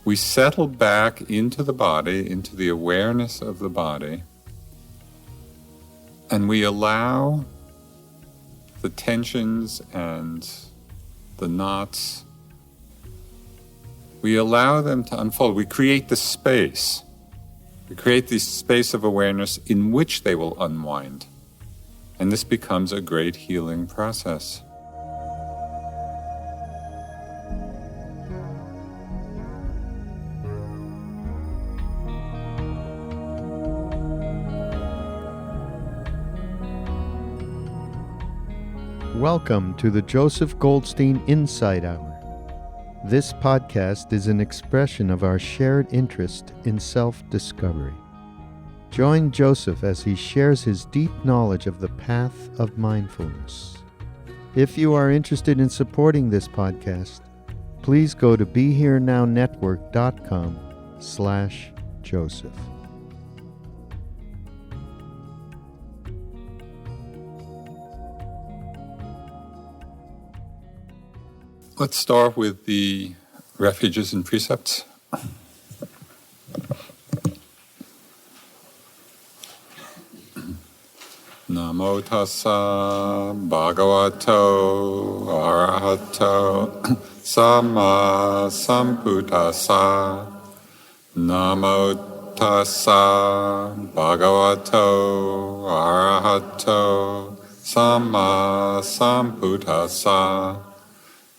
we settle back into the body, into the awareness of the body, and we allow the tensions and the knots, we allow them to unfold. We create the space. We create this space of awareness in which they will unwind. And this becomes a great healing process. Welcome to the Joseph Goldstein Insight Hour. This podcast is an expression of our shared interest in self-discovery. Join Joseph as he shares his deep knowledge of the path of mindfulness. If you are interested in supporting this podcast, please go to BeHereNowNetwork.com/Joseph. Let's start with the Refuges and precepts. Namo tassa bhagavato arahato sama sambuddhassa. Namo tassa bhagavato arahato sama sambuddhassa.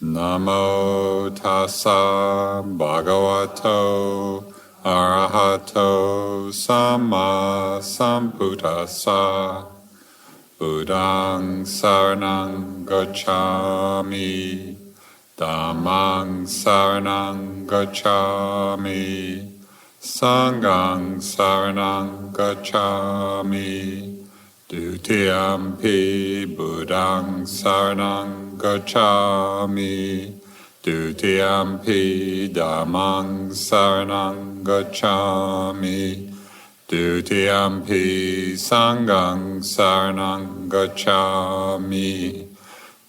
Namo tassa bhagavato arahato sama sambuddhassa. Buddhaṃ saraṇaṃ gacchāmi, Dhammaṃ saraṇaṃ gacchāmi, Sanghaṃ saraṇaṃ gacchāmi. Dutiyampi Buddhaṃ saraṇaṃ gacchāmi, Dutiyampi Dhammaṃ saraṇaṃ gacchāmi, Dutiyampi Sanghaṃ saraṇaṃ gacchāmi,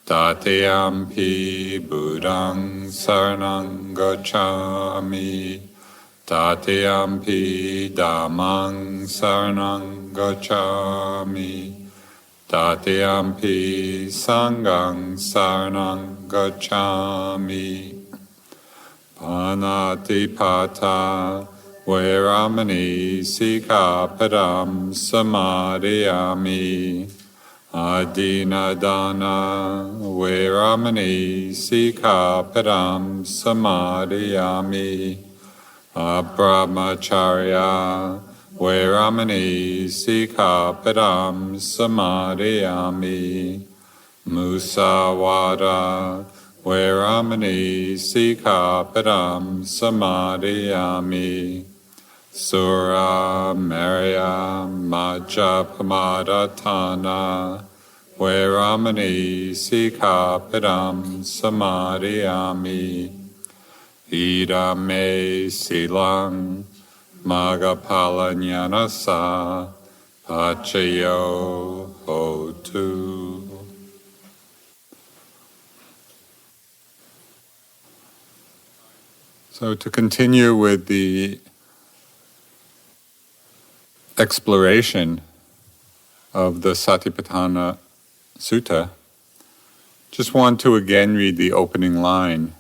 Tatiyampi Buddhaṃ saraṇaṃ gacchāmi, Tatiyampi Dhammaṃ saraṇaṃ gacchāmi, Tatiyampi Sanghaṃ saraṇaṃ gacchāmi. Panatipata Vairamani Sikapadam Samadhiyami. Adinadana Vairamani Sikapadam Samadhiyami. Abrahmacharya Vairamani Sikapadam Samadhiyami. Musawada Vairamani Sikapadam Samadhiyami. Sura Marya Majapamadatana Vairamani Sikapadam Samadhiyami. Idame silang magapalanyana pachayo hotu. So to continue with the exploration of the Satipatthana Sutta, just want to again read the opening line.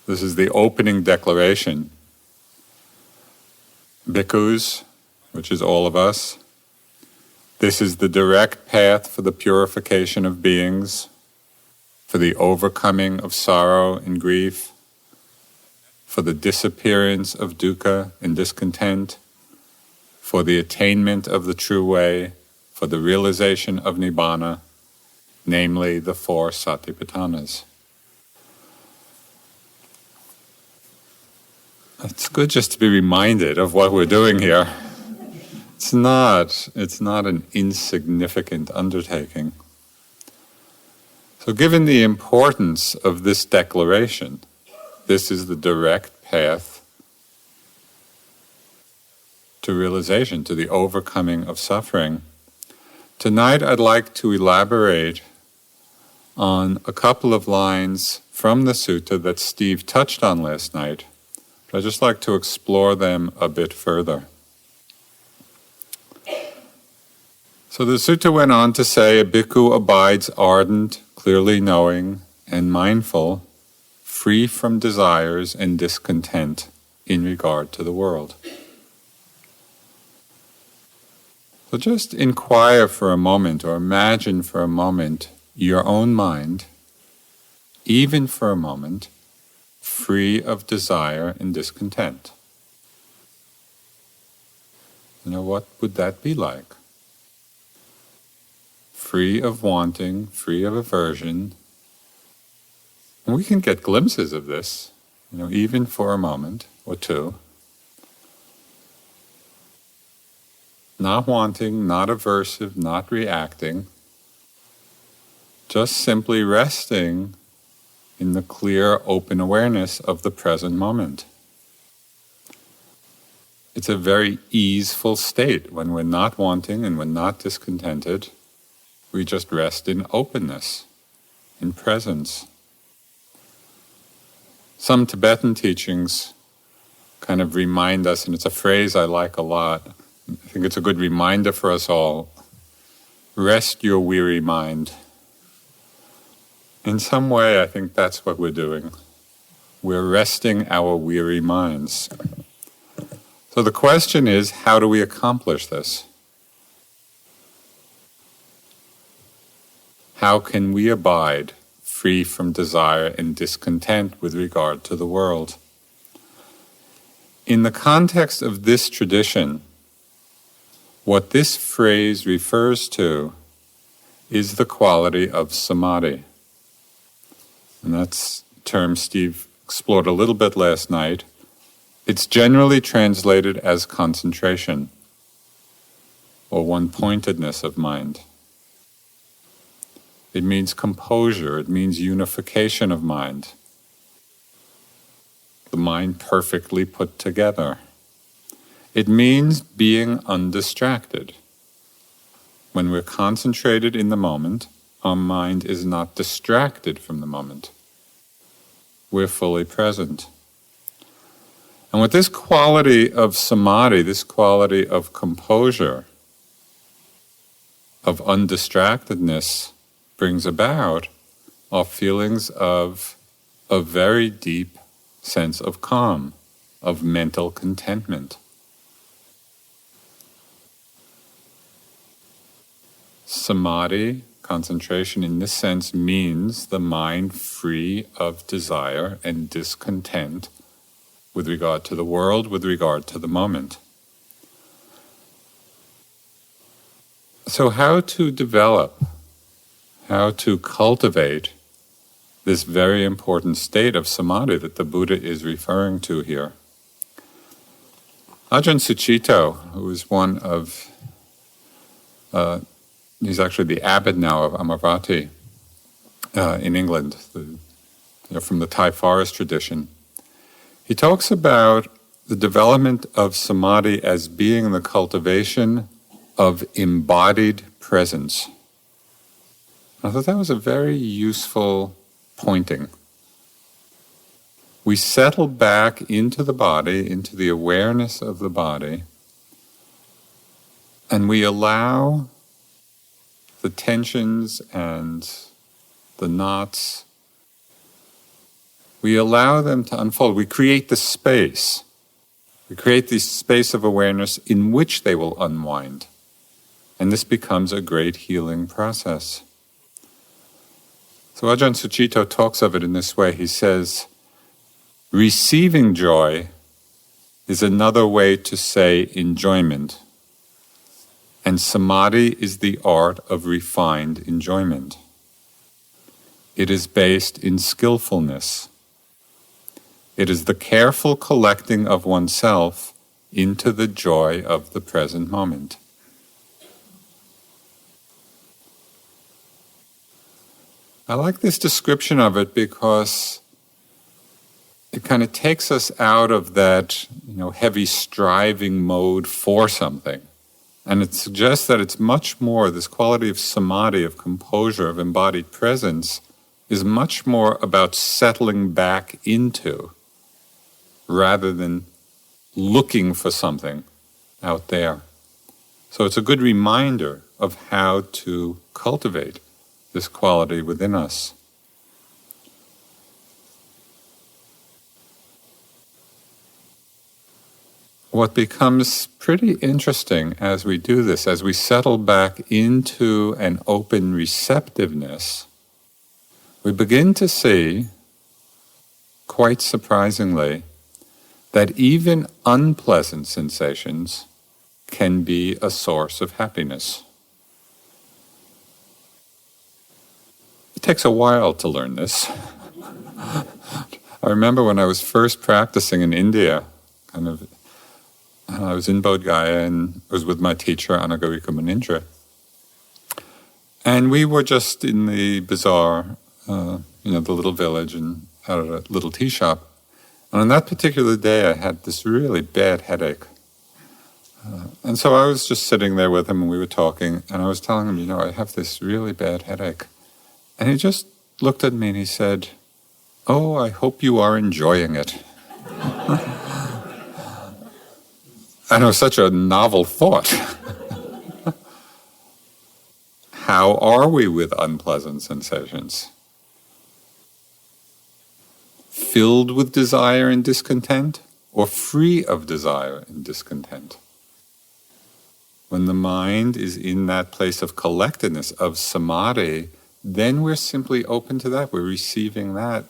This is the opening declaration. Bhikkhus, which is all of us, this is the direct path for the purification of beings, for the overcoming of sorrow and grief, for the disappearance of dukkha and discontent, for the attainment of the true way, for the realization of nibbana, namely the four satipatthanas. It's good just to be reminded of what we're doing here. It's not an insignificant undertaking. So given the importance of this declaration, this is the direct path to realization, to the overcoming of suffering. Tonight I'd like to elaborate on a couple of lines from the sutta that Steve touched on last night, but I'd just like to explore them a bit further. So the sutta went on to say, a bhikkhu abides ardent, clearly knowing, and mindful, free from desires and discontent in regard to the world. So just inquire for a moment, or imagine for a moment, your own mind, even for a moment, free of desire and discontent. What would that be like? Free of wanting, free of aversion. And we can get glimpses of this, even for a moment or two. Not wanting, not aversive, not reacting. Just simply resting in the clear, open awareness of the present moment. It's a very easeful state when we're not wanting and we're not discontented. We just rest in openness, in presence. Some Tibetan teachings kind of remind us, and it's a phrase I like a lot, I think it's a good reminder for us all, rest your weary mind. In some way, I think that's what we're doing. We're resting our weary minds. So the question is, how do we accomplish this? How can we abide free from desire and discontent with regard to the world? In the context of this tradition, what this phrase refers to is the quality of samadhi. And that's a term Steve explored a little bit last night. It's generally translated as concentration, or one-pointedness of mind. It means composure, it means unification of mind. The mind perfectly put together. It means being undistracted. When we're concentrated in the moment, our mind is not distracted from the moment. We're fully present. And with this quality of samadhi, this quality of composure, of undistractedness, brings about our feelings of a very deep sense of calm, of mental contentment. Samadhi, concentration in this sense, means the mind free of desire and discontent with regard to the world, with regard to the moment. So how to develop, how to cultivate this very important state of samadhi that the Buddha is referring to here? Ajahn Sucitto, who is one of he's actually the abbot now of Amaravati in England, from the Thai forest tradition. He talks about the development of samadhi as being the cultivation of embodied presence. I thought that was a very useful pointing. We settle back into the body, into the awareness of the body, and we allow the tensions and the knots, we allow them to unfold. We create the space. We create the space of awareness in which they will unwind. And this becomes a great healing process. So Ajahn Sucitto talks of it in this way. He says, receiving joy is another way to say enjoyment. And samadhi is the art of refined enjoyment. It is based in skillfulness. It is the careful collecting of oneself into the joy of the present moment. I like this description of it because it kind of takes us out of that, heavy striving mode for something. And it suggests that it's much more, this quality of samadhi, of composure, of embodied presence, is much more about settling back into rather than looking for something out there. So it's a good reminder of how to cultivate this quality within us. What becomes pretty interesting as we do this, as we settle back into an open receptiveness, we begin to see, quite surprisingly, that even unpleasant sensations can be a source of happiness. It takes a while to learn this. I remember when I was first practicing in India, I was in Bodh Gaya and was with my teacher, Anagarika Munindra. And we were just in the bazaar, the little village, and at a little tea shop. And on that particular day, I had this really bad headache. And so I was just sitting there with him, and we were talking, and I was telling him, I have this really bad headache. And he just looked at me and he said, "Oh, I hope you are enjoying it." And it was such a novel thought. How are we with unpleasant sensations? Filled with desire and discontent, or free of desire and discontent? When the mind is in that place of collectedness, of samadhi, then we're simply open to that, we're receiving that.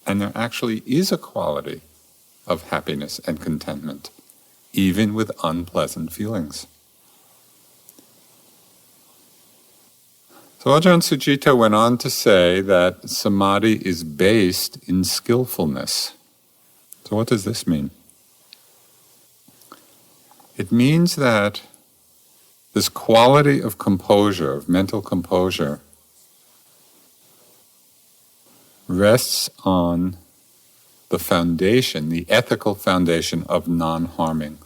And there actually is a quality of happiness and contentment, even with unpleasant feelings. So Ajahn Sujita went on to say that samadhi is based in skillfulness. So what does this mean? It means that this quality of composure, of mental composure, rests on the foundation, the ethical foundation of non-harming.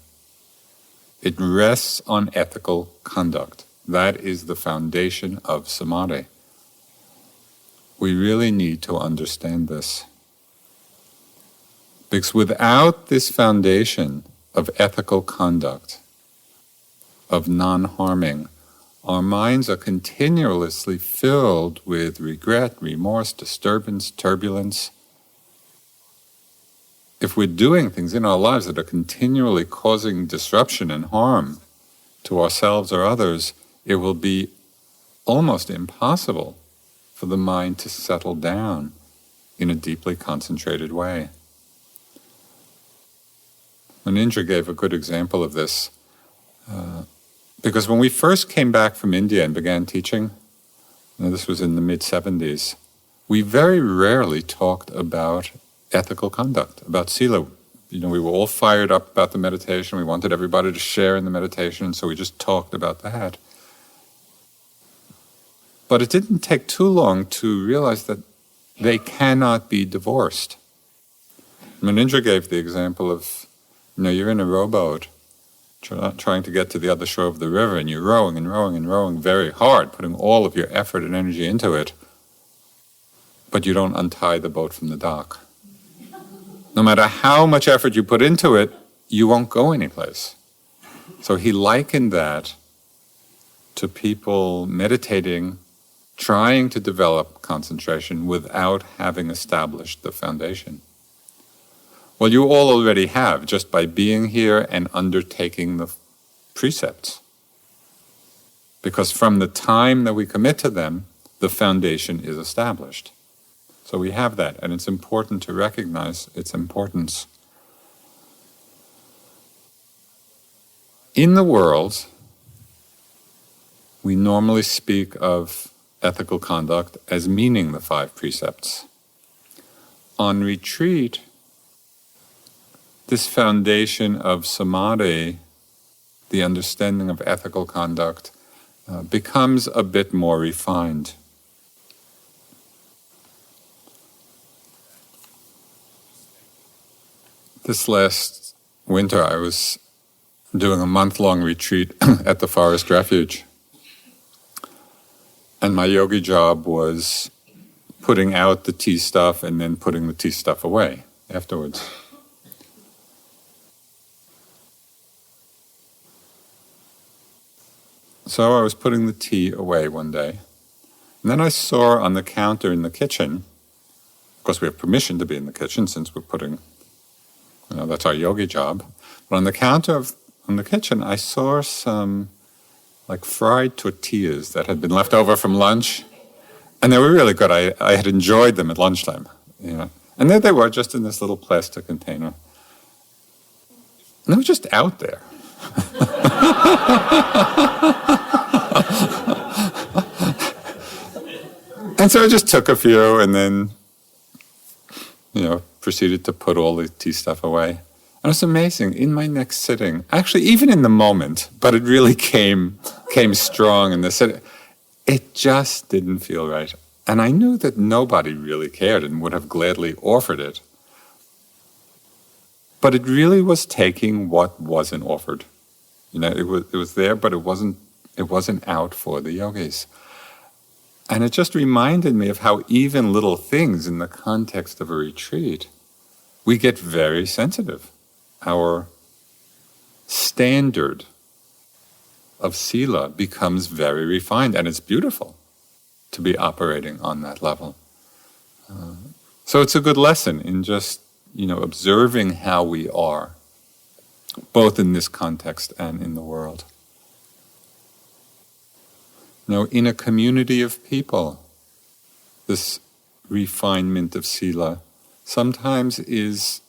It rests on ethical conduct. That is the foundation of samadhi. We really need to understand this. Because without this foundation of ethical conduct, of non-harming, our minds are continuously filled with regret, remorse, disturbance, turbulence. If we're doing things in our lives that are continually causing disruption and harm to ourselves or others, it will be almost impossible for the mind to settle down in a deeply concentrated way. Munindra gave a good example of this, because when we first came back from India and began teaching, this was in the mid-70s, we very rarely talked about ethical conduct, about sila. We were all fired up about the meditation. We wanted everybody to share in the meditation, so we just talked about that. But it didn't take too long to realize that they cannot be divorced. Munindra gave the example of, you're in a rowboat trying to get to the other shore of the river, and you're rowing and rowing and rowing very hard, putting all of your effort and energy into it, but you don't untie the boat from the dock. No matter how much effort you put into it, you won't go anyplace. So he likened that to people meditating, trying to develop concentration without having established the foundation. Well, you all already have, just by being here and undertaking the precepts. Because from the time that we commit to them, the foundation is established. So we have that, and it's important to recognize its importance. In the world, we normally speak of ethical conduct as meaning the 5 precepts. On retreat, this foundation of samadhi, the understanding of ethical conduct, becomes a bit more refined. This last winter, I was doing a month-long retreat at the Forest Refuge. And my yogi job was putting out the tea stuff and then putting the tea stuff away afterwards. So I was putting the tea away one day, and then I saw on the counter in the kitchen, of course we have permission to be in the kitchen since we're putting, that's our yogi job, but on the counter in the kitchen I saw some like fried tortillas that had been left over from lunch, and they were really good. I had enjoyed them at lunchtime, and there they were just in this little plastic container, and they were just out there. And so I just took a few and then, proceeded to put all the tea stuff away. And it was amazing. In my next sitting, actually even in the moment, but it really came strong in the sitting, it just didn't feel right. And I knew that nobody really cared and would have gladly offered it. But it really was taking what wasn't offered. It was there, but it wasn't out for the yogis. And it just reminded me of how even little things in the context of a retreat, we get very sensitive. Our standard of sila becomes very refined, and it's beautiful to be operating on that level. So it's a good lesson in just, observing how we are, both in this context and in the world. In a community of people, this refinement of sila sometimes is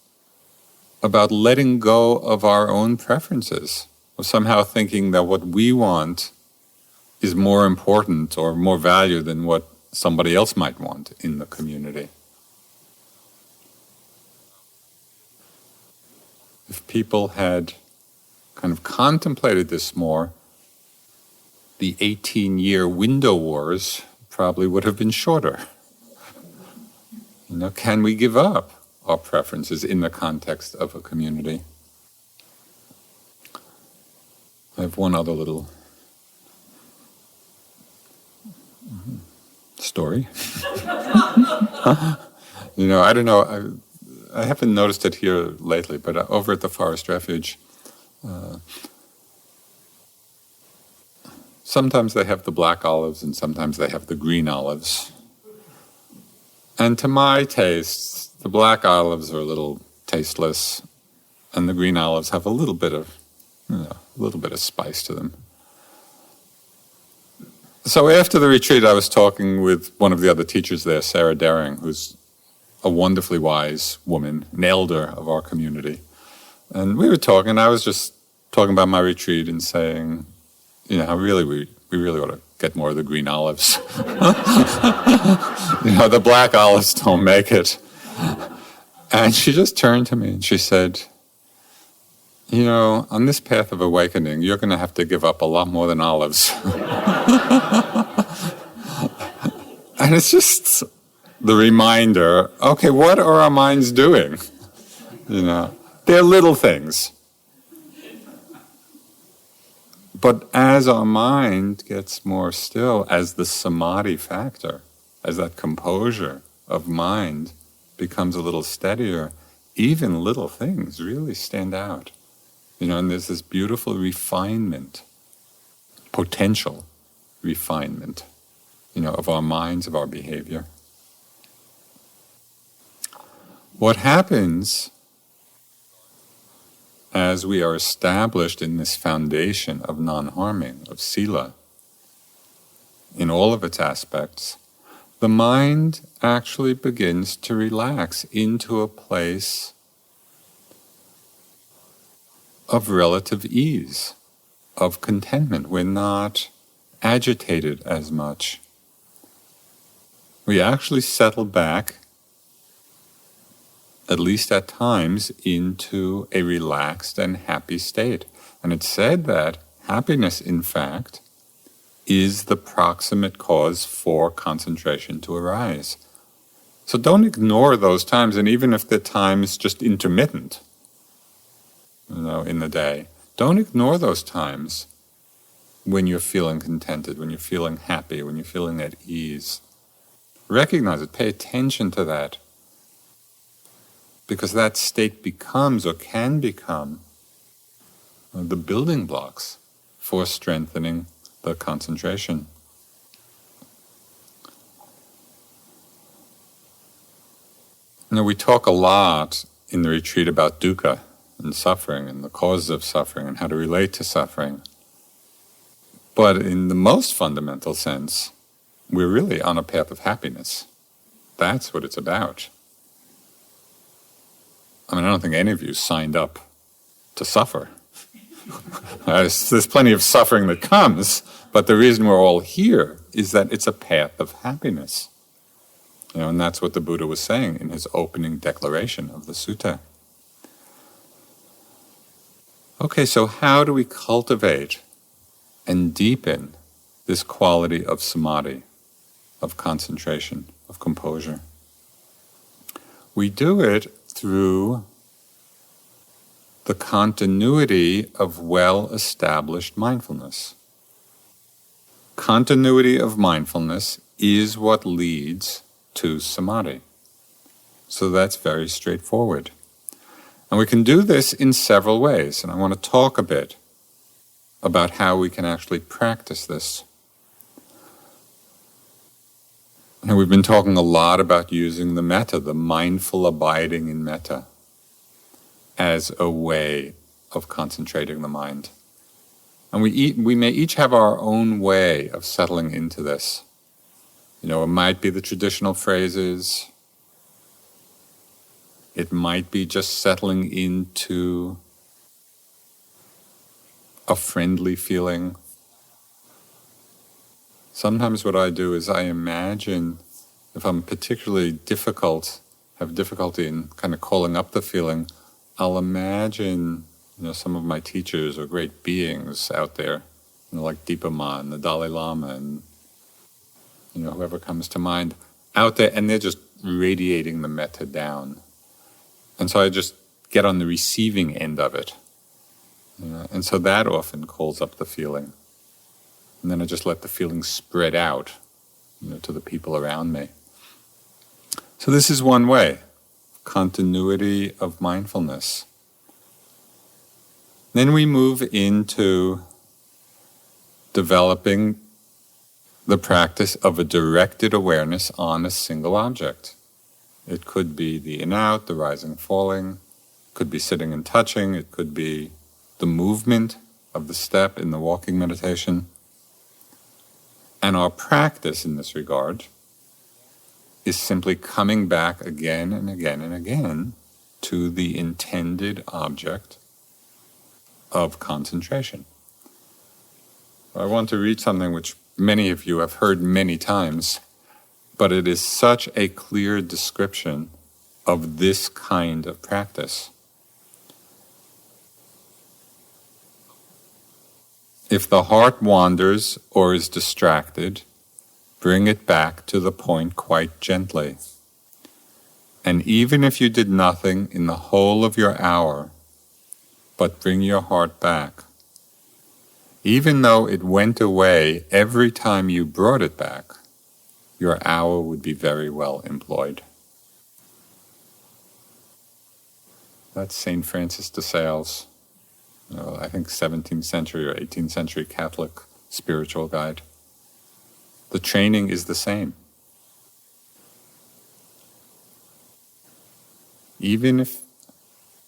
about letting go of our own preferences, of somehow thinking that what we want is more important or more value than what somebody else might want in the community. If people had kind of contemplated this more, the 18-year window wars probably would have been shorter. Can we give up our preferences in the context of a community? I have one other little story. I don't know, I haven't noticed it here lately, but over at the Forest Refuge, sometimes they have the black olives and sometimes they have the green olives. And to my taste, the black olives are a little tasteless and the green olives have a little bit of spice to them. So after the retreat, I was talking with one of the other teachers there, Sarah Daring, who's a wonderfully wise woman, an elder of our community. And we were talking, I was just talking about my retreat and saying, we really ought to get more of the green olives. The black olives don't make it. And she just turned to me and she said, on this path of awakening, you're going to have to give up a lot more than olives. And it's just the reminder, okay, what are our minds doing? They're little things. But as our mind gets more still, as the samadhi factor, as that composure of mind becomes a little steadier, even little things really stand out. And there's this beautiful refinement, potential refinement, of our minds, of our behavior. What happens as we are established in this foundation of non-harming, of sila, in all of its aspects, the mind actually begins to relax into a place of relative ease, of contentment. We're not agitated as much. We actually settle back, at least at times, into a relaxed and happy state. And it's said that happiness, in fact, is the proximate cause for concentration to arise. So don't ignore those times, and even if the time's just intermittent, in the day, don't ignore those times when you're feeling contented, when you're feeling happy, when you're feeling at ease. Recognize it, pay attention to that, because that state becomes or can become the building blocks for strengthening the concentration. We talk a lot in the retreat about dukkha and suffering and the causes of suffering and how to relate to suffering. But in the most fundamental sense, we're really on a path of happiness. That's what it's about. I don't think any of you signed up to suffer. There's plenty of suffering that comes, but the reason we're all here is that it's a path of happiness. And that's what the Buddha was saying in his opening declaration of the sutta. Okay, so how do we cultivate and deepen this quality of samadhi, of concentration, of composure? We do it through the continuity of well-established mindfulness. Continuity of mindfulness is what leads to samadhi. So that's very straightforward. And we can do this in several ways, and I want to talk a bit about how we can actually practice this. And we've been talking a lot about using the metta, the mindful abiding in metta, as a way of concentrating the mind. And we may each have our own way of settling into this. It might be the traditional phrases. It might be just settling into a friendly feeling. Sometimes what I do is I imagine, if I'm particularly have difficulty in kind of calling up the feeling, I'll imagine, some of my teachers or great beings out there, like Deepen, the Dalai Lama, and whoever comes to mind, out there, and they're just radiating the metta down. And so I just get on the receiving end of it. And so that often calls up the feeling. And then I just let the feeling spread out, to the people around me. So this is one way, continuity of mindfulness. Then we move into developing the practice of a directed awareness on a single object. It could be the in-out, the rising, falling. It could be sitting and touching. It could be the movement of the step in the walking meditation. And our practice in this regard is simply coming back again and again and again to the intended object of concentration. I want to read something which many of you have heard many times, but it is such a clear description of this kind of practice. If the heart wanders or is distracted, bring it back to the point quite gently. And even if you did nothing in the whole of your hour, but bring your heart back, even though it went away every time you brought it back, your hour would be very well employed. That's St. Francis de Sales, I think 17th century or 18th century Catholic spiritual guide. The training is the same. Even if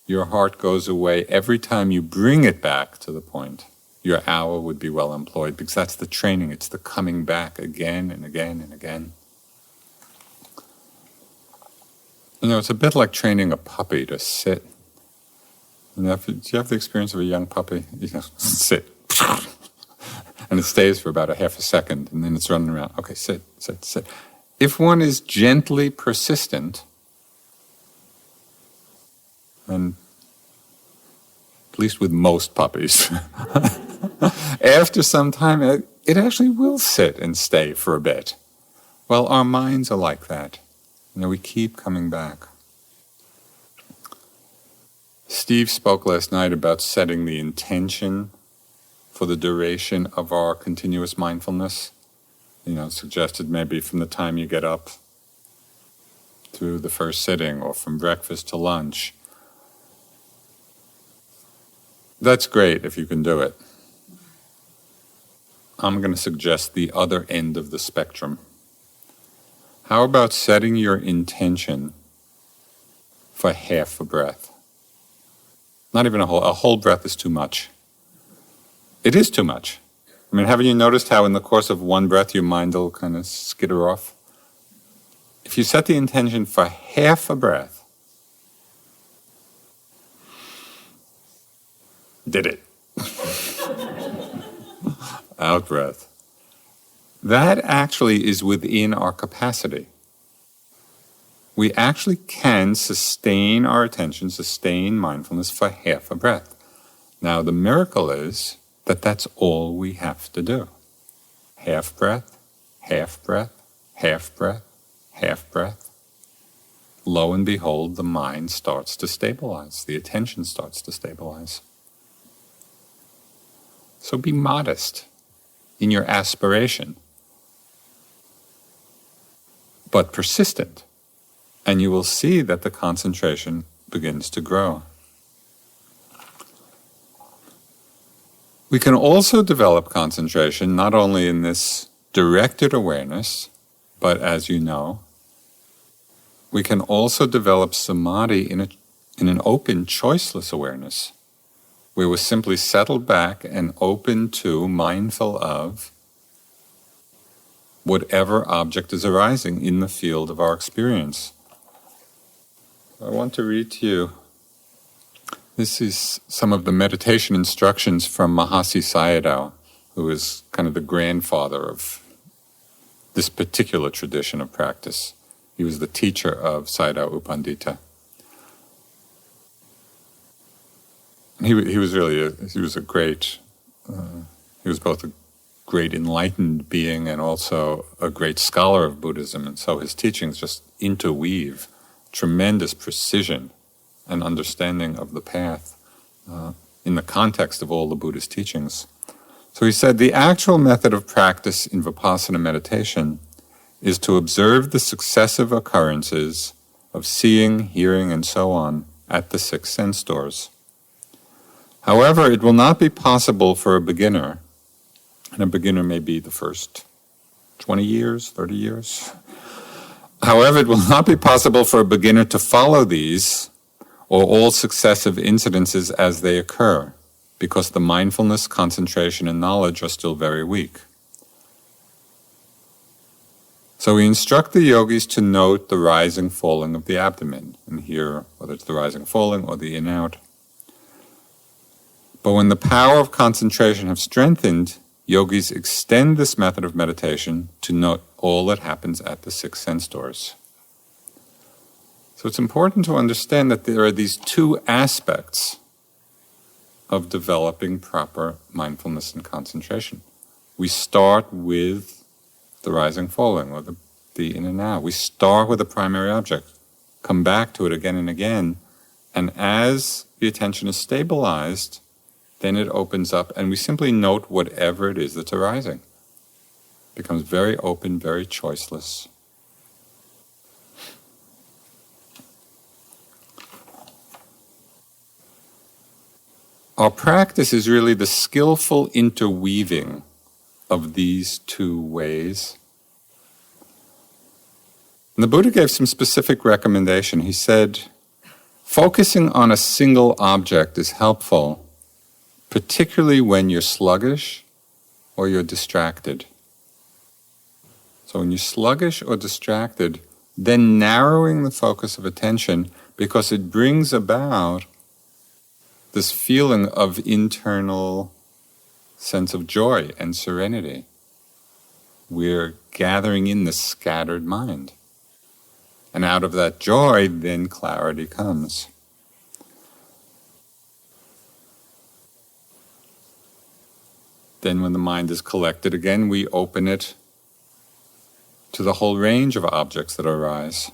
your heart goes away every time you bring it back to the point, your hour would be well employed, because that's the training. It's the coming back again and again and again. It's a bit like training a puppy to sit. Do you have the experience of a young puppy? Sit. And it stays for about a half a second, and then it's running around. Okay, sit, sit, sit. If one is gently persistent, and at least with most puppies, after some time, it actually will sit and stay for a bit. Well, our minds are like that. We keep coming back. Steve spoke last night about setting the intention for the duration of our continuous mindfulness. Suggested maybe from the time you get up through the first sitting, or from breakfast to lunch. That's great if you can do it. I'm going to suggest the other end of the spectrum. How about setting your intention for half a breath? Not even a whole breath is too much. It is too much. I mean, haven't you noticed how in the course of one breath your mind will kind of skitter off? If you set the intention for half a breath, did it. Out breath. That actually is within our capacity. We actually can sustain our attention, sustain mindfulness for half a breath. Now, the miracle is that that's all we have to do. Half breath, half breath, half breath, half breath. Lo and behold, the mind starts to stabilize. The attention starts to stabilize. So be modest in your aspiration, but persistent, and you will see that the concentration begins to grow. We can also develop concentration not only in this directed awareness, but as you know, we can also develop samadhi in an open, choiceless awareness, where we're simply settled back and open to, mindful of, whatever object is arising in the field of our experience. I want to read to you. This is some of the meditation instructions from Mahasi Sayadaw, who is kind of the grandfather of this particular tradition of practice. He was the teacher of Sayadaw U Pandita. He was a great, he was both a great enlightened being and also a great scholar of Buddhism, and so his teachings just interweave tremendous precision and understanding of the path in the context of all the Buddhist teachings. So he said, the actual method of practice in Vipassana meditation is to observe the successive occurrences of seeing, hearing, and so on at the 6 sense doors. However, it will not be possible for a beginner, and a beginner may be the first 20 years, 30 years. However, it will not be possible for a beginner to follow these or all successive incidences as they occur, because the mindfulness, concentration, and knowledge are still very weak. So we instruct the yogis to note the rising, falling of the abdomen, and hear whether it's the rising, falling, or the in-out. But when the power of concentration have strengthened, yogis extend this method of meditation to note all that happens at the 6 sense doors. So it's important to understand that there are these 2 aspects of developing proper mindfulness and concentration. We start with the rising, falling, or the in and out. We start with the primary object, come back to it again and again, and as the attention is stabilized, then it opens up and we simply note whatever it is that's arising. It becomes very open, very choiceless. Our practice is really the skillful interweaving of these 2 ways. And the Buddha gave some specific recommendation. He said, focusing on a single object is helpful, particularly when you're sluggish or you're distracted. So when you're sluggish or distracted, then narrowing the focus of attention, because it brings about this feeling of internal sense of joy and serenity. We're gathering in the scattered mind. And out of that joy, then clarity comes. Then when the mind is collected again, we open it to the whole range of objects that arise.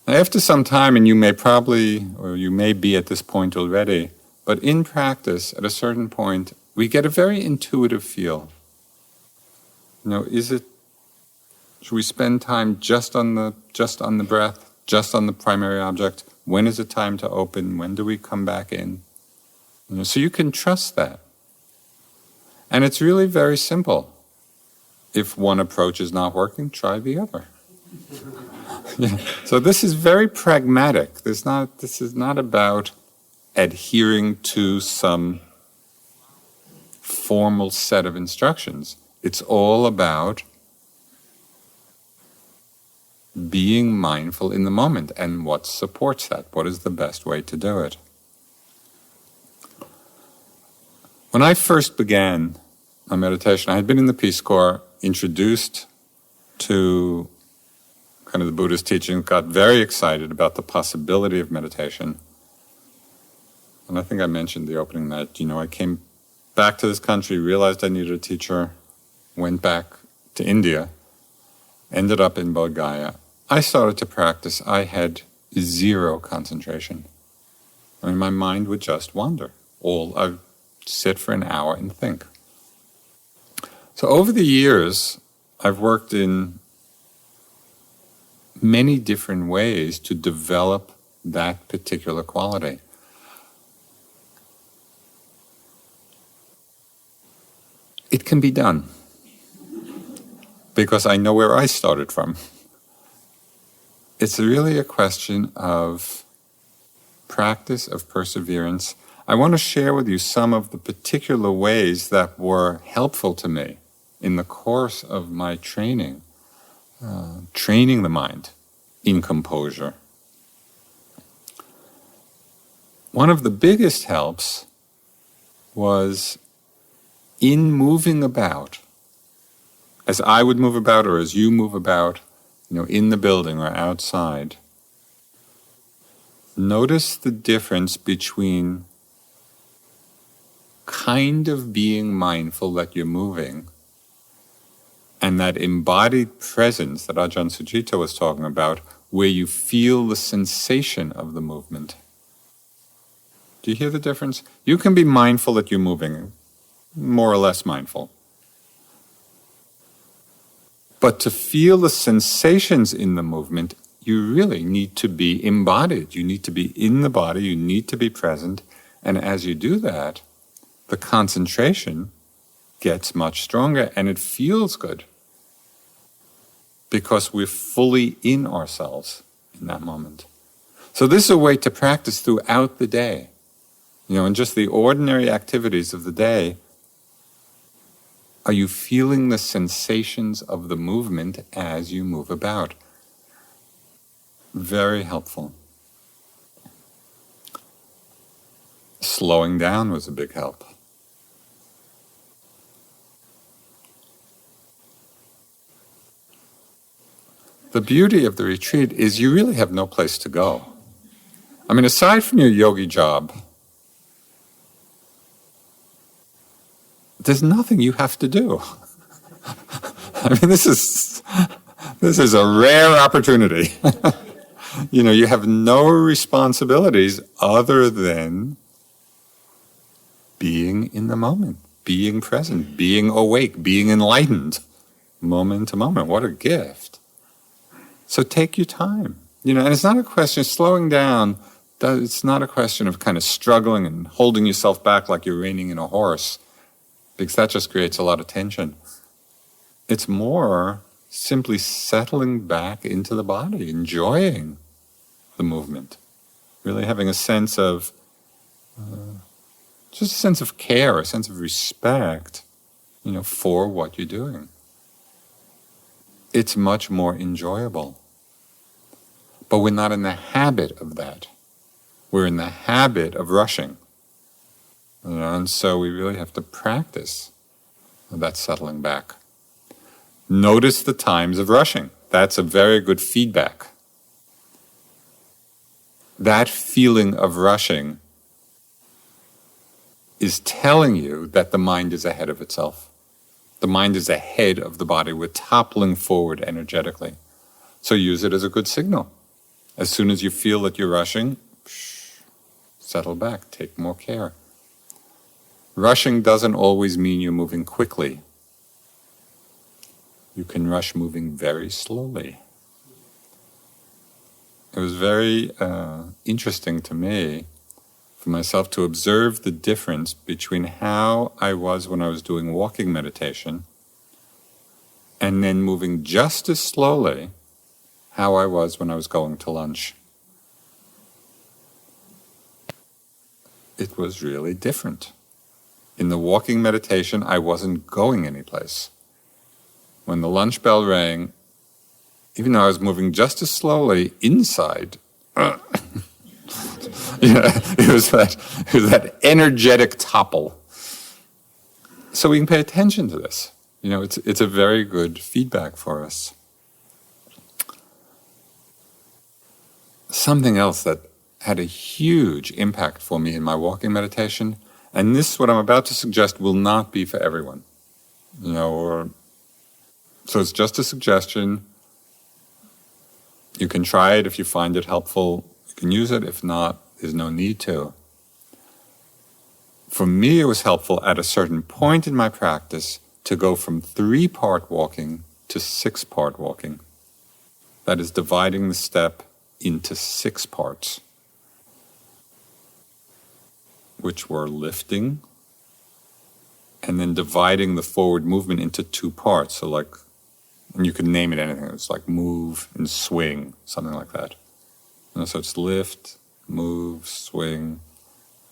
Now, after some time, and you may be at this point already, but in practice, at a certain point, we get a very intuitive feel. Should we spend time just on the just on the breath, just on the primary object. When is it time to open? When do we come back in? So you can trust that. And it's really very simple. If one approach is not working, try the other. So this is very pragmatic. This is not about adhering to some formal set of instructions. It's all about being mindful in the moment and what supports that. What is the best way to do it? When I first began my meditation, I had been in the Peace Corps, introduced to kind of the Buddhist teaching, got very excited about the possibility of meditation. And I think I mentioned the opening night, I came back to this country, realized I needed a teacher, went back to India, ended up in Bodh Gaya. I started to practice. I had zero concentration. My mind would just wander. I'd sit for an hour and think. So over the years, I've worked in many different ways to develop that particular quality. It can be done because I know where I started from. It's really a question of practice, of perseverance. I want to share with you some of the particular ways that were helpful to me in the course of my training the mind in composure. One of the biggest helps was in moving about, as I would move about or as you move about, in the building or outside. Notice the difference between kind of being mindful that you're moving and that embodied presence that Ajahn Sujita was talking about, where you feel the sensation of the movement. Do you hear the difference? You can be mindful that you're moving, more or less mindful. But to feel the sensations in the movement, you really need to be embodied. You need to be in the body, you need to be present. And as you do that, the concentration gets much stronger and it feels good. Because we're fully in ourselves in that moment. So this is a way to practice throughout the day. In just the ordinary activities of the day, are you feeling the sensations of the movement as you move about? Very helpful. Slowing down was a big help. The beauty of the retreat is you really have no place to go. Aside from your yogi job, there's nothing you have to do. This is a rare opportunity. You have no responsibilities other than being in the moment, being present, being awake, being enlightened, moment to moment. What a gift. So take your time. And it's not a question of slowing down. It's not a question of kind of struggling and holding yourself back like you're reining in a horse, because that just creates a lot of tension. It's more simply settling back into the body, enjoying the movement, really having a sense of, just a sense of care, a sense of respect, for what you're doing. It's much more enjoyable. But we're not in the habit of that. We're in the habit of rushing. And so we really have to practice that settling back. Notice the times of rushing. That's a very good feedback. That feeling of rushing is telling you that the mind is ahead of itself. The mind is ahead of the body. We're toppling forward energetically. So use it as a good signal. As soon as you feel that you're rushing, settle back, take more care. Rushing doesn't always mean you're moving quickly. You can rush moving very slowly. it was very interesting to me, for myself, to observe the difference between how I was when I was doing walking meditation and then moving just as slowly how I was when I was going to lunch. It was really different. In the walking meditation, I wasn't going anyplace. When the lunch bell rang, even though I was moving just as slowly inside, it was that energetic topple. So we can pay attention to this. It's a very good feedback for us. Something else that had a huge impact for me in my walking meditation, and this, what I'm about to suggest, will not be for everyone. So it's just a suggestion. You can try it if you find it helpful. You can use it. If not, there's no need to. For me, it was helpful at a certain point in my practice to go from 3-part walking to 6-part walking. That is, dividing the step into 6 parts, which were lifting, and then dividing the forward movement into 2 parts. So and you could name it anything. It's like move and swing, something like that. So it's lift, move, swing,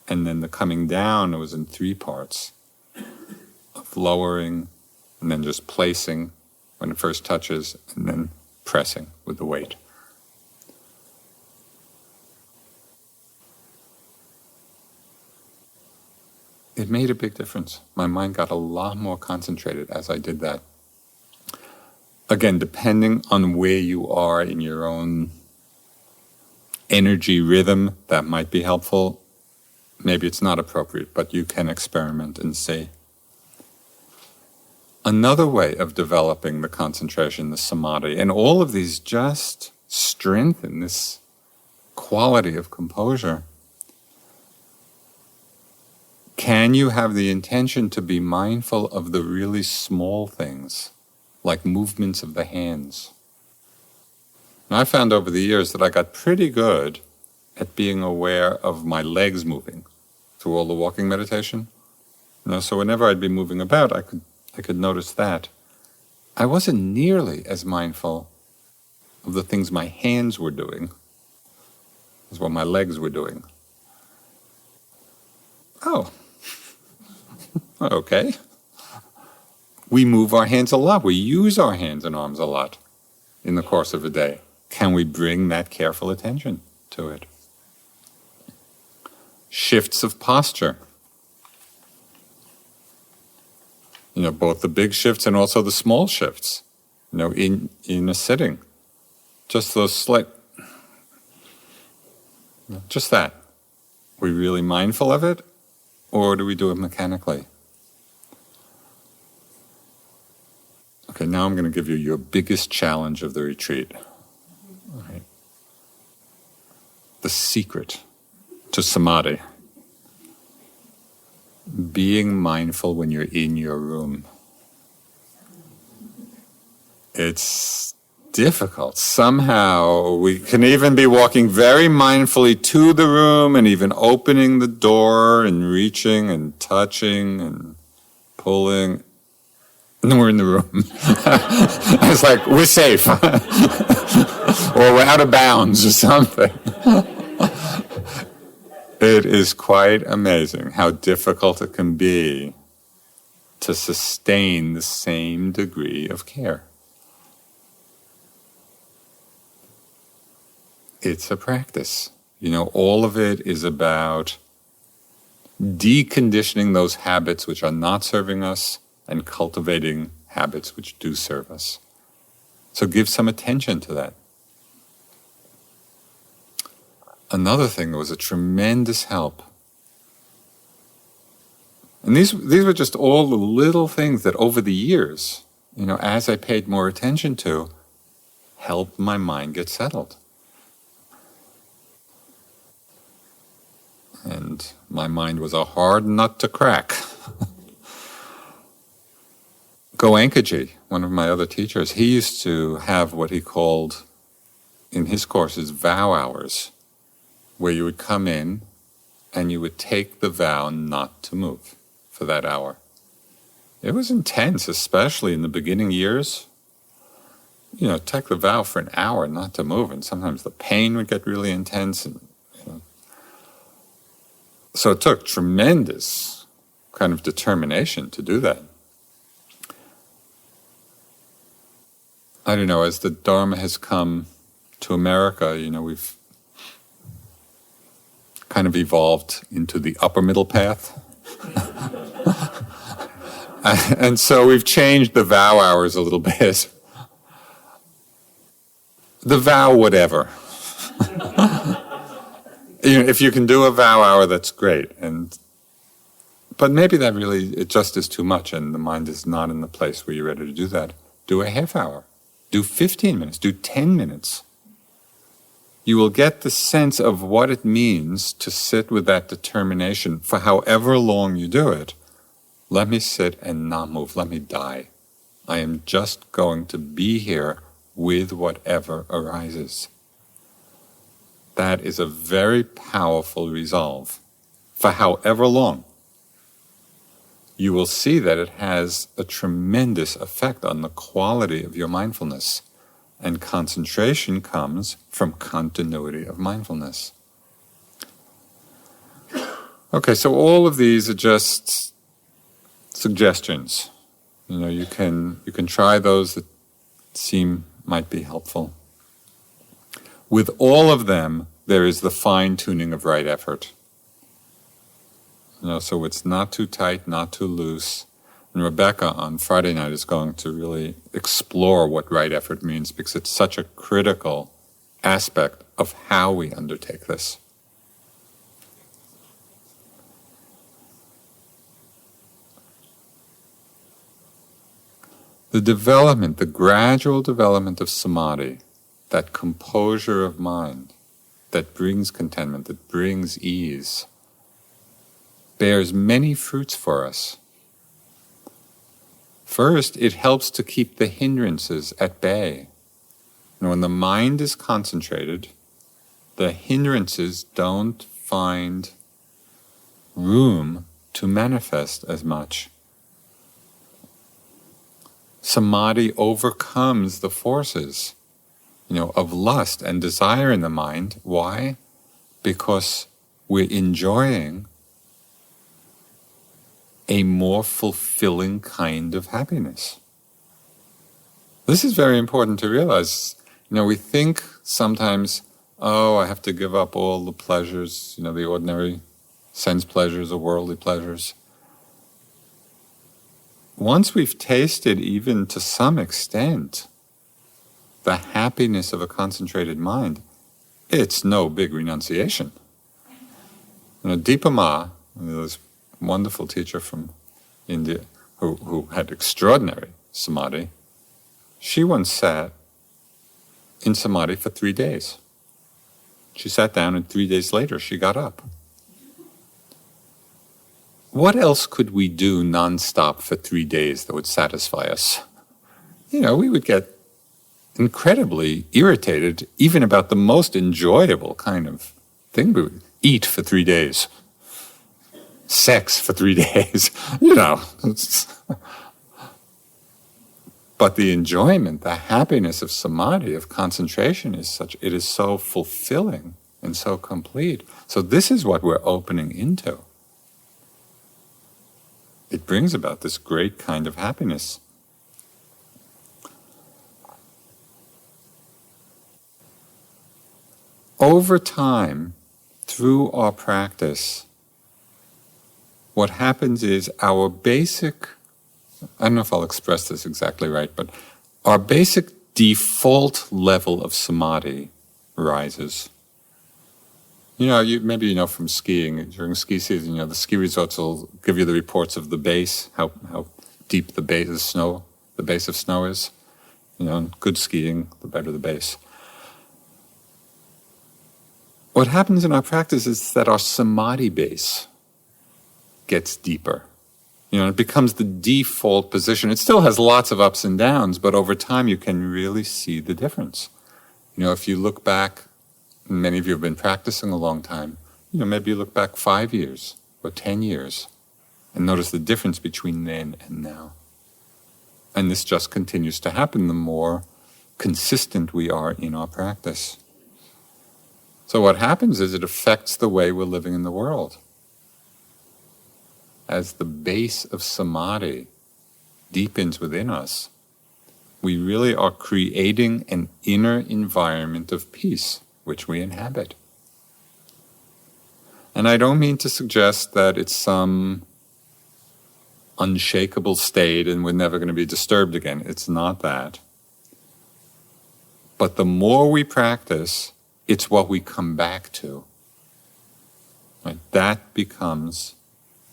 and then the coming down was in 3 parts of lowering, and then just placing when it first touches, and then pressing with the weight. It made a big difference. My mind got a lot more concentrated as I did that. Again, depending on where you are in your own energy rhythm, that might be helpful. Maybe it's not appropriate, but you can experiment and see. Another way of developing the concentration, the samadhi, and all of these just strengthen this quality of composure. Can you have the intention to be mindful of the really small things, like movements of the hands? And I found over the years that I got pretty good at being aware of my legs moving through all the walking meditation. So whenever I'd be moving about, I could notice that. I wasn't nearly as mindful of the things my hands were doing as what my legs were doing. Oh, okay. We move our hands a lot. We use our hands and arms a lot in the course of a day. Can we bring that careful attention to it? Shifts of posture. Both the big shifts and also the small shifts, in a sitting. Just those slight, just that. Are we really mindful of it, or do we do it mechanically? Okay, now I'm going to give you your biggest challenge of the retreat. All right. The secret to samadhi. Being mindful when you're in your room. It's difficult. Somehow we can even be walking very mindfully to the room and even opening the door and reaching and touching and pulling. And then we're in the room. It's like, we're safe. Or we're out of bounds or something. It is quite amazing how difficult it can be to sustain the same degree of care. It's a practice. All of it is about deconditioning those habits which are not serving us and cultivating habits which do serve us. So give some attention to that. Another thing that was a tremendous help, and these were just all the little things that over the years, as I paid more attention to, helped my mind get settled. And my mind was a hard nut to crack. Goenkaji, one of my other teachers, he used to have what he called in his courses vow hours, where you would come in and you would take the vow not to move for that hour. It was intense, especially in the beginning years. Take the vow for an hour not to move, and sometimes the pain would get really intense. And so it took tremendous kind of determination to do that. I don't know, as the Dharma has come to America, we've kind of evolved into the upper middle path. And so we've changed the vow hours a little bit. The vow whatever. If you can do a vow hour, that's great. But maybe that really, it just is too much and the mind is not in the place where you're ready to do that. Do a half hour. Do 15 minutes. Do 10 minutes. You will get the sense of what it means to sit with that determination for however long you do it. Let me sit and not move. Let me die. I am just going to be here with whatever arises. That is a very powerful resolve for however long. You will see that it has a tremendous effect on the quality of your mindfulness. And concentration comes from continuity of mindfulness. Okay, so all of these are just suggestions. You can try those that might be helpful. With all of them, there is the fine-tuning of right effort. So it's not too tight, not too loose. And Rebecca on Friday night is going to really explore what right effort means, because it's such a critical aspect of how we undertake this. The gradual development of samadhi, that composure of mind that brings contentment, that brings ease, bears many fruits for us. First, it helps to keep the hindrances at bay. When the mind is concentrated, the hindrances don't find room to manifest as much. Samadhi overcomes the forces, of lust and desire in the mind. Why? Because we're enjoying a more fulfilling kind of happiness. This is very important to realize. We think sometimes, I have to give up all the pleasures, the ordinary sense pleasures or worldly pleasures. Once we've tasted, even to some extent, the happiness of a concentrated mind, it's no big renunciation. Deepen, this wonderful teacher from India who had extraordinary samadhi, she once sat in samadhi for 3 days. She sat down and 3 days later she got up. What else could we do non-stop for 3 days that would satisfy us? We would get incredibly irritated even about the most enjoyable kind of thing. We would eat for 3 days. Sex for 3 days. But the enjoyment, the happiness of samadhi, of concentration is such, it is so fulfilling and so complete. So this is what we're opening into. It brings about this great kind of happiness. Over time, through our practice, what happens is our basic, I don't know if I'll express this exactly right, but our basic default level of samadhi rises. Maybe from skiing, during ski season, the ski resorts will give you the reports of the base, how deep the base of snow is. Good skiing, the better the base. What happens in our practice is that our samadhi base gets deeper. It becomes the default position. It still has lots of ups and downs, but over time you can really see the difference. If you look back, many of you have been practicing a long time, maybe you look back 5 years or 10 years and notice the difference between then and now. And this just continues to happen the more consistent we are in our practice. So what happens is it affects the way we're living in the world. As the base of samadhi deepens within us, we really are creating an inner environment of peace, which we inhabit. And I don't mean to suggest that it's some unshakable state and we're never going to be disturbed again. It's not that. But the more we practice, it's what we come back to. Right? That becomes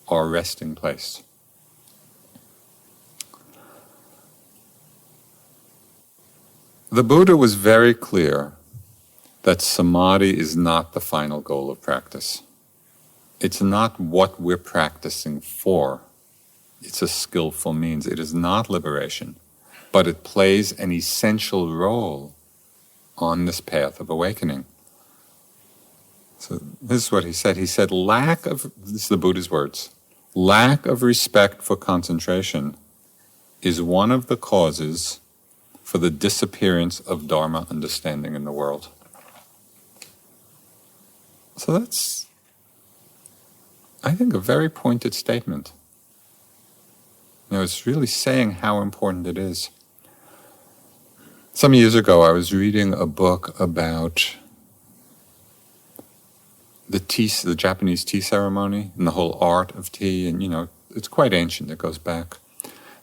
our resting place. The Buddha was very clear that samadhi is not the final goal of practice. It's not what we're practicing for. It's a skillful means. It is not liberation, but it plays an essential role on this path of awakening. So this is what he said. He said, this is the Buddha's words, lack of respect for concentration is one of the causes for the disappearance of Dharma understanding in the world. So that's, I think, a very pointed statement. It's really saying how important it is. Some years ago, I was reading a book about the Japanese tea ceremony and the whole art of tea, and it's quite ancient, it goes back.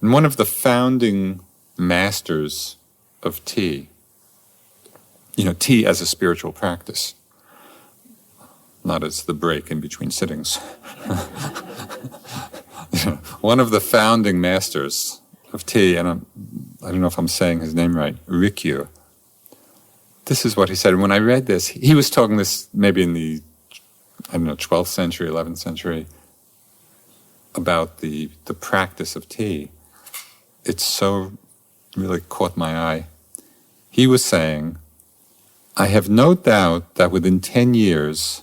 And one of the founding masters of tea, tea as a spiritual practice, not as the break in between sittings. One of the founding masters of tea, and I don't know if I'm saying his name right, Rikyu. This is what he said. And when I read this, he was talking this maybe in the 12th century, 11th century, about the practice of tea. It so really caught my eye. He was saying, I have no doubt that within 10 years,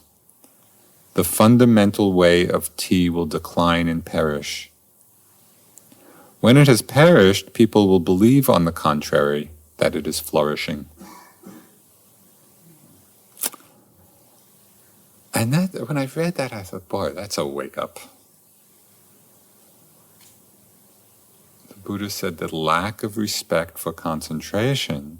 the fundamental way of tea will decline and perish. When it has perished, people will believe, on the contrary, that it is flourishing. And when I read that, I thought, boy, that's a wake-up. The Buddha said that lack of respect for concentration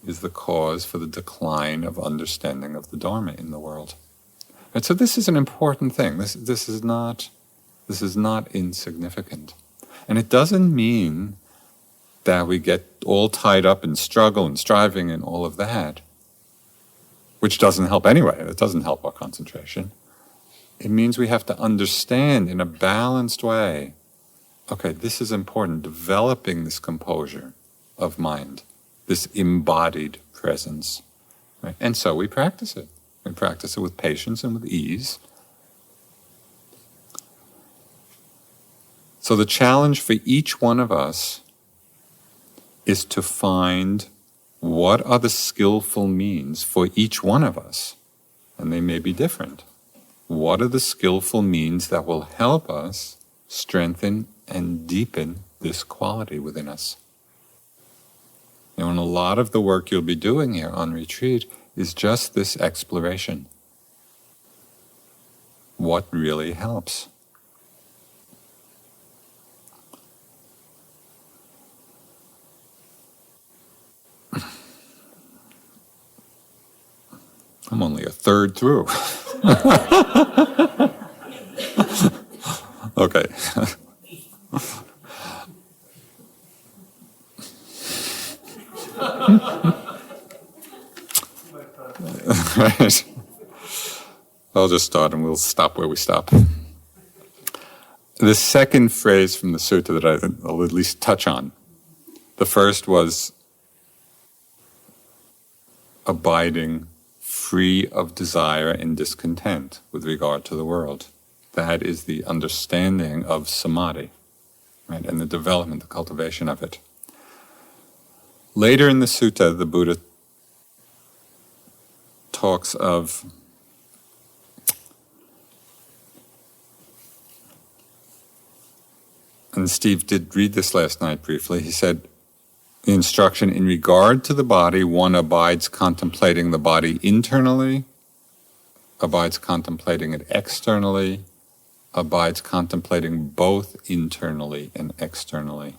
is the cause for the decline of understanding of the Dharma in the world. And so this is an important thing. This is not insignificant. And it doesn't mean that we get all tied up in struggle and striving and all of that, which doesn't help anyway. It doesn't help our concentration. It means we have to understand in a balanced way, okay, this is important, developing this composure of mind, this embodied presence. Right? And so we practice it. We practice it with patience and with ease. So the challenge for each one of us is to find what are the skillful means for each one of us, and they may be different. What are the skillful means that will help us strengthen and deepen this quality within us? And a lot of the work you'll be doing here on retreat is just this exploration. What really helps? I'm only a third through. Okay. Right. I'll just start and we'll stop where we stop. The second phrase from the sutta that I'll at least touch on. The first was abiding free of desire and discontent with regard to the world. That is the understanding of samadhi, right? And the development, the cultivation of it. Later in the sutta, the Buddha talks of and Steve did read this last night briefly. He said, the instruction in regard to the body, one abides contemplating the body internally, abides contemplating it externally, abides contemplating both internally and externally.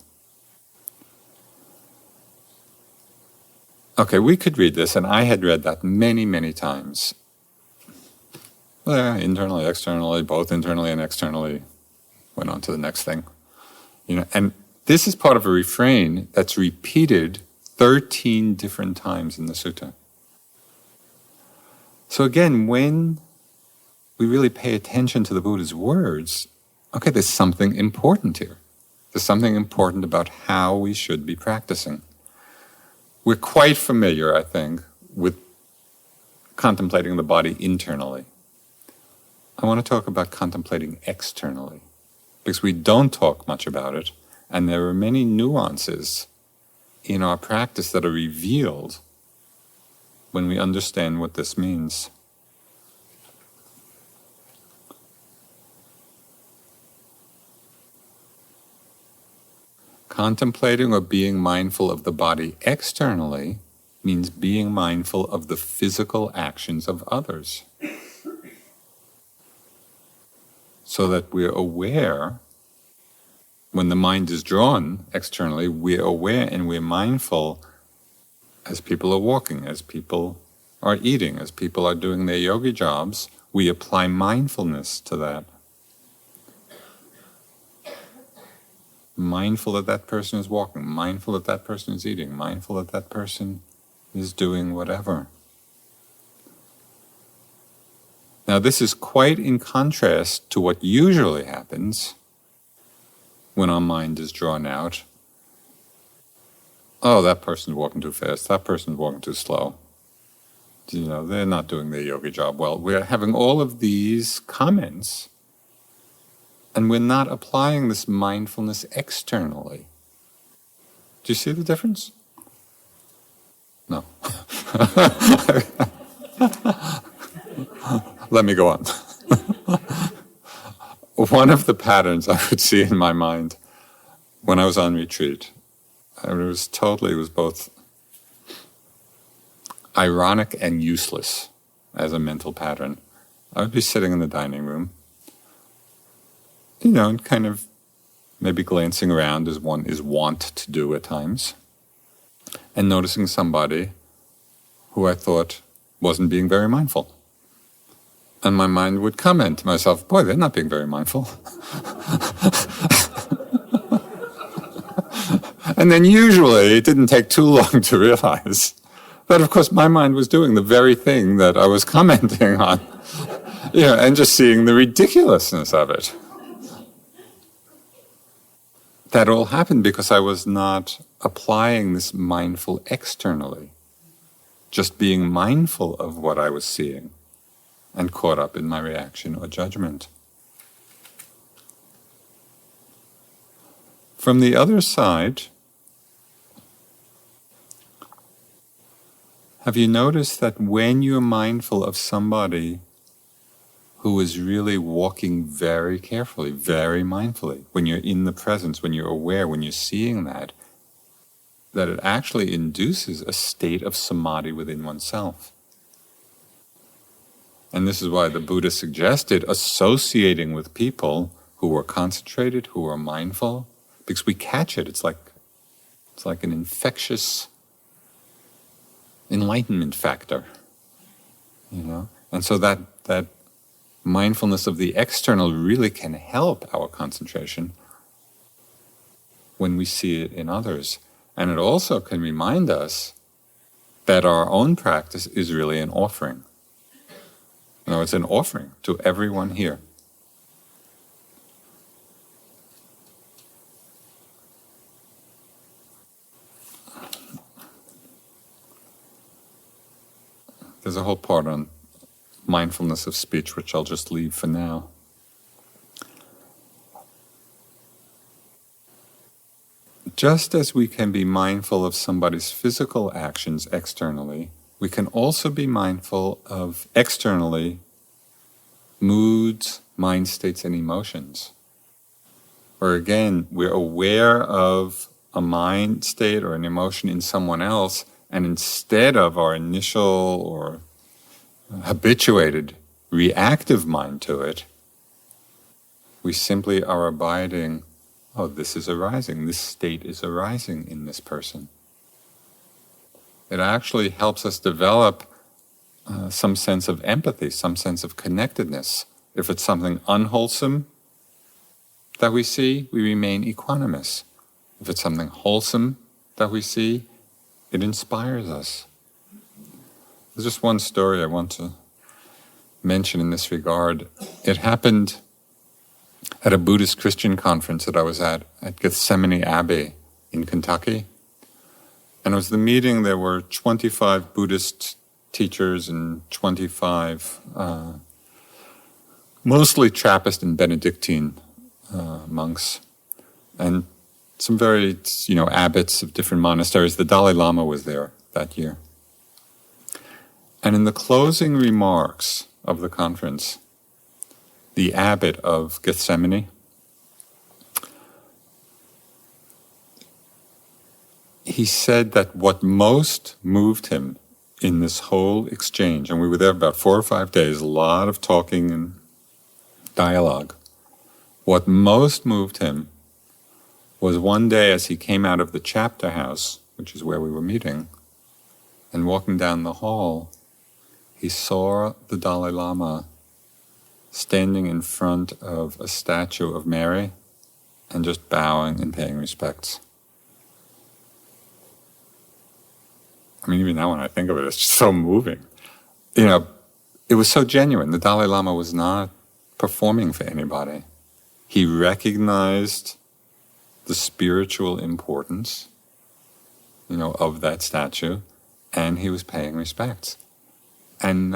Okay, we could read this, and I had read that many, many times. Well, internally, externally, both internally and externally. Went on to the next thing. And this is part of a refrain that's repeated 13 different times in the sutta. So again, when we really pay attention to the Buddha's words, okay, there's something important here. There's something important about how we should be practicing. We're quite familiar, I think, with contemplating the body internally. I want to talk about contemplating externally, because we don't talk much about it, and there are many nuances in our practice that are revealed when we understand what this means. Contemplating or being mindful of the body externally means being mindful of the physical actions of others, so that we're aware. When the mind is drawn externally, we're aware and we're mindful as people are walking, as people are eating, as people are doing their yogi jobs. We apply mindfulness to that. Mindful that that person is walking, mindful that that person is eating, mindful that that person is doing whatever. Now, this is quite in contrast to what usually happens when our mind is drawn out. Oh, that person's walking too fast, that person's walking too slow. They're not doing their yogi job well. We're having all of these comments, and we're not applying this mindfulness externally. Do you see the difference? No. Let me go on. One of the patterns I would see in my mind when I was on retreat, it was both ironic and useless as a mental pattern. I would be sitting in the dining room, and kind of maybe glancing around as one is wont to do at times, and noticing somebody who I thought wasn't being very mindful. And my mind would comment to myself, boy, they're not being very mindful. And then usually it didn't take too long to realize that, of course, my mind was doing the very thing that I was commenting on, and just seeing the ridiculousness of it. That all happened because I was not applying this mindful externally, just being mindful of what I was seeing, and caught up in my reaction or judgment. From the other side, have you noticed that when you're mindful of somebody who is really walking very carefully, very mindfully, when you're in the presence, when you're aware, when you're seeing that it actually induces a state of samadhi within oneself? And this is why the Buddha suggested associating with people who are concentrated, who are mindful, because we catch it. It's like an infectious enlightenment factor, And so that mindfulness of the external really can help our concentration when we see it in others. And it also can remind us that our own practice is really an offering. It's an offering to everyone here. There's a whole part on mindfulness of speech, which I'll just leave for now. just as we can be mindful of somebody's physical actions externally, we can also be mindful of externally moods, mind states, and emotions. Or again, we're aware of a mind state or an emotion in someone else, and instead of our initial or habituated reactive mind to it, we simply are abiding, oh, this is arising, this state is arising in this person. It actually helps us develop some sense of empathy, some sense of connectedness. If it's something unwholesome that we see, we remain equanimous. If it's something wholesome that we see, it inspires us. There's just one story I want to mention in this regard. It happened at a Buddhist Christian conference that I was at Gethsemane Abbey in Kentucky. And it was the meeting, there were 25 Buddhist teachers and 25 mostly Trappist and Benedictine monks, and some very, abbots of different monasteries. The Dalai Lama was there that year. And in the closing remarks of the conference, the abbot of Gethsemane, he said that what most moved him in this whole exchange, and we were there about 4 or 5 days, a lot of talking and dialogue, what most moved him was one day as he came out of the chapter house, which is where we were meeting, and walking down the hall, he saw the Dalai Lama standing in front of a statue of Mary and just bowing and paying respects. I mean, even now when I think of it, it's just so moving. It was so genuine. The Dalai Lama was not performing for anybody. He recognized the spiritual importance, of that statue, and he was paying respects. And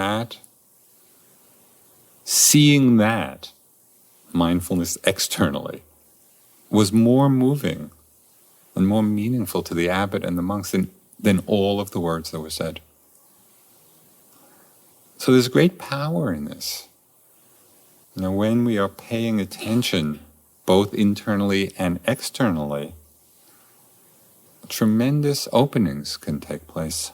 seeing that mindfulness externally was more moving and more meaningful to the abbot and the monks than all of the words that were said. So there's great power in this. When we are paying attention, both internally and externally, tremendous openings can take place.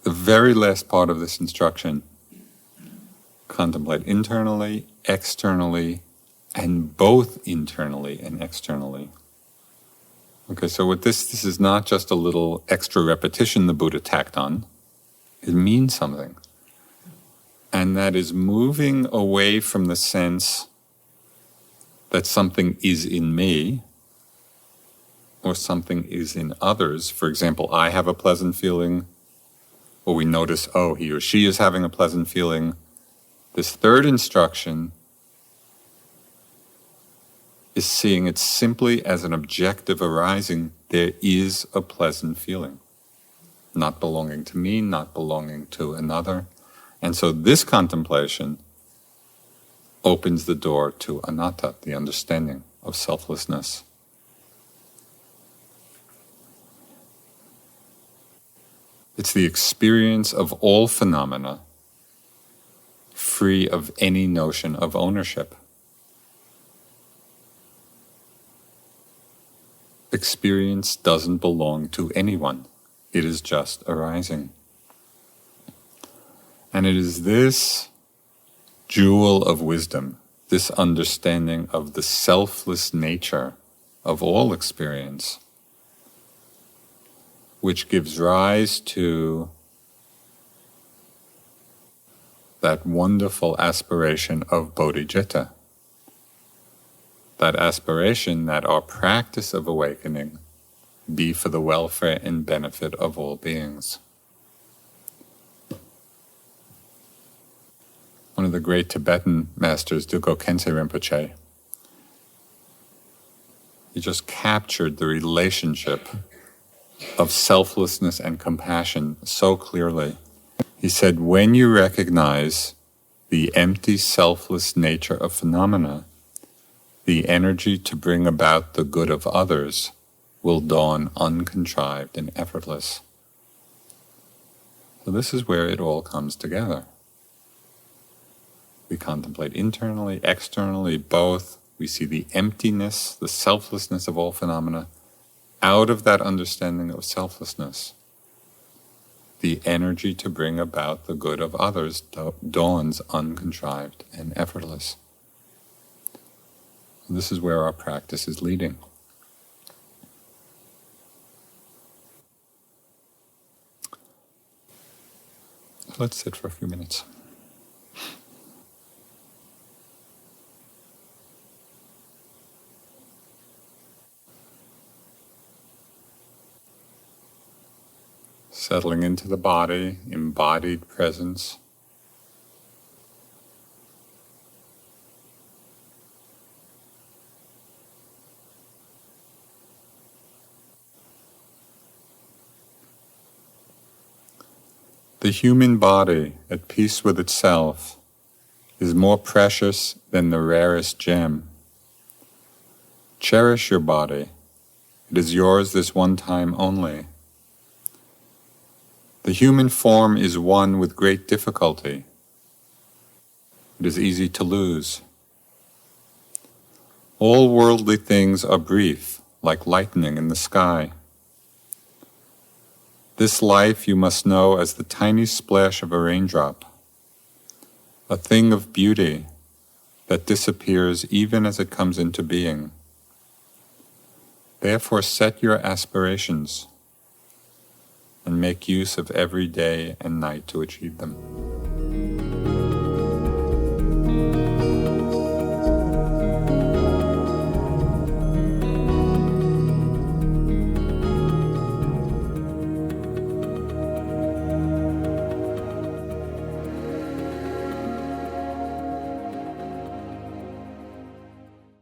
The very last part of this instruction, contemplate internally, externally, and both internally and externally. Okay, so with this is not just a little extra repetition the Buddha tacked on. It means something. And that is moving away from the sense that something is in me or something is in others. For example, I have a pleasant feeling, or we notice, oh, he or she is having a pleasant feeling. This third instruction is seeing it simply as an objective arising. There is a pleasant feeling, not belonging to me, not belonging to another. And so this contemplation opens the door to anatta, the understanding of selflessness. It's the experience of all phenomena free of any notion of ownership. Experience doesn't belong to anyone. It is just arising. And it is this jewel of wisdom, this understanding of the selfless nature of all experience, which gives rise to that wonderful aspiration of bodhicitta. That aspiration that our practice of awakening be for the welfare and benefit of all beings. One of the great Tibetan masters, Duko Khyentse Rinpoche, he just captured the relationship of selflessness and compassion so clearly. He said, when you recognize the empty, selfless nature of phenomena, the energy to bring about the good of others will dawn uncontrived and effortless. So this is where it all comes together. We contemplate internally, externally, both. We see the emptiness, the selflessness of all phenomena. Out of that understanding of selflessness, the energy to bring about the good of others dawns uncontrived and effortless. And this is where our practice is leading. Let's sit for a few minutes. Settling into the body, embodied presence. The human body, at peace with itself, is more precious than the rarest gem. Cherish your body. It is yours this one time only. The human form is won with great difficulty. It is easy to lose. All worldly things are brief, like lightning in the sky. This life you must know as the tiny splash of a raindrop, a thing of beauty that disappears even as it comes into being. Therefore set your aspirations and make use of every day and night to achieve them.